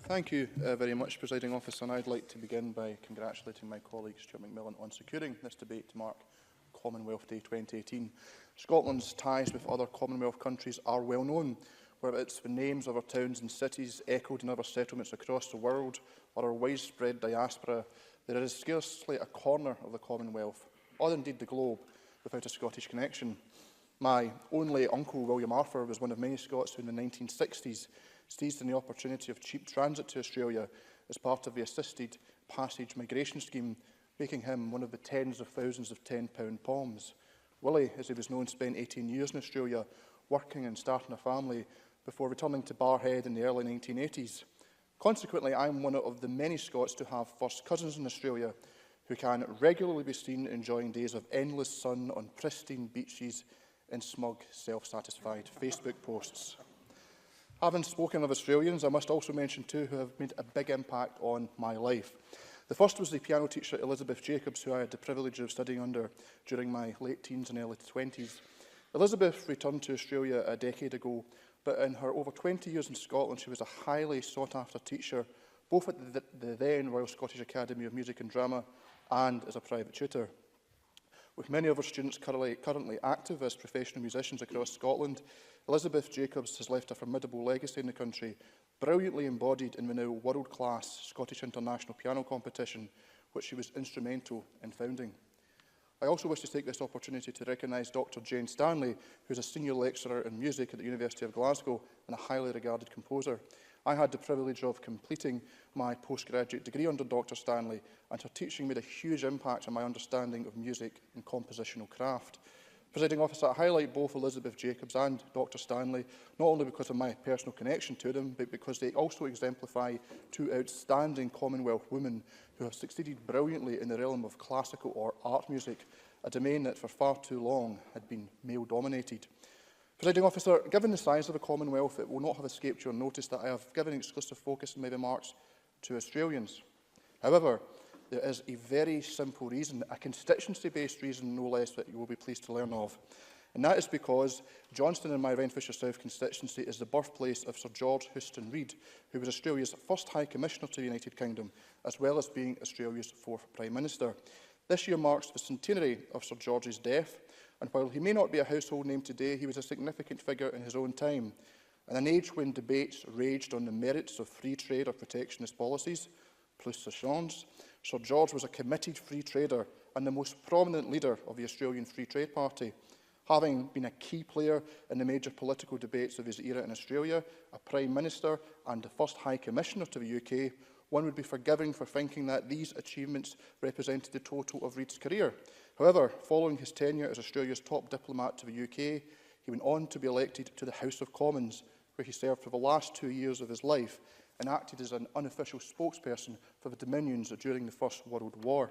Thank you very much, Presiding Officer, and I'd like to begin by congratulating my colleague Stuart McMillan on securing this debate to mark Commonwealth Day 2018. Scotland's ties with other Commonwealth countries are well known, whether it's the names of our towns and cities echoed in other settlements across the world or our widespread diaspora. There is scarcely a corner of the Commonwealth, or indeed the globe, without a Scottish connection. My only uncle, William Arthur, was one of many Scots who in the 1960s seized on the opportunity of cheap transit to Australia as part of the assisted passage migration scheme, making him one of the tens of thousands of £10 Poms. Willie, as he was known, spent 18 years in Australia working and starting a family before returning to Barrhead in the early 1980s. Consequently, I am one of the many Scots to have first cousins in Australia who can regularly be seen enjoying days of endless sun on pristine beaches and smug, self-satisfied Facebook posts. Having spoken of Australians, I must also mention two who have made a big impact on my life. The first was the piano teacher Elizabeth Jacobs, who I had the privilege of studying under during my late teens and early 20s. Elizabeth returned to Australia a decade ago, but in her over 20 years in Scotland, she was a highly sought-after teacher, both at the then Royal Scottish Academy of Music and Drama and as a private tutor. With many of her students currently active as professional musicians across Scotland, Elizabeth Jacobs has left a formidable legacy in the country, brilliantly embodied in the now world-class Scottish International Piano Competition, which she was instrumental in founding. I also wish to take this opportunity to recognise Dr. Jane Stanley, who is a senior lecturer in music at the University of Glasgow and a highly regarded composer. I had the privilege of completing my postgraduate degree under Dr. Stanley, and her teaching made a huge impact on my understanding of music and compositional craft. Presiding Officer, I highlight both Elizabeth Jacobs and Dr. Stanley, not only because of my personal connection to them, but because they also exemplify two outstanding Commonwealth women who have succeeded brilliantly in the realm of classical or art music, a domain that for far too long had been male-dominated. Presiding Officer, given the size of the Commonwealth, it will not have escaped your notice that I have given exclusive focus in my remarks to Australians. However, there is a very simple reason, a constituency-based reason no less, that you will be pleased to learn of. And that is because Johnston in my Renfrewshire South constituency is the birthplace of Sir George Houston Reid, who was Australia's first High Commissioner to the United Kingdom, as well as being Australia's fourth Prime Minister. This year marks the centenary of Sir George's death, and while he may not be a household name today, he was a significant figure in his own time. In an age when debates raged on the merits of free trade or protectionist policies, plus sa chance, Sir George was a committed free trader and the most prominent leader of the Australian Free Trade Party. Having been a key player in the major political debates of his era in Australia, a Prime Minister and the first High Commissioner to the UK, one would be forgiving for thinking that these achievements represented the total of Reid's career. However, following his tenure as Australia's top diplomat to the UK, he went on to be elected to the House of Commons, where he served for the last 2 years of his life and acted as an unofficial spokesperson for the Dominions during the First World War.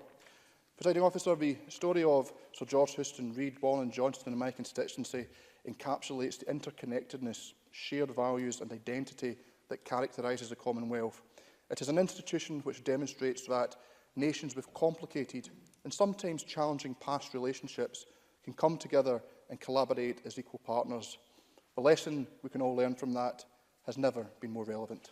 Presiding Officer, the story of Sir George Houston Reid, born in Johnston in my constituency, encapsulates the interconnectedness, shared values and identity that characterises the Commonwealth. It is an institution which demonstrates that nations with complicated and sometimes challenging past relationships can come together and collaborate as equal partners. The lesson we can all learn from that has never been more relevant.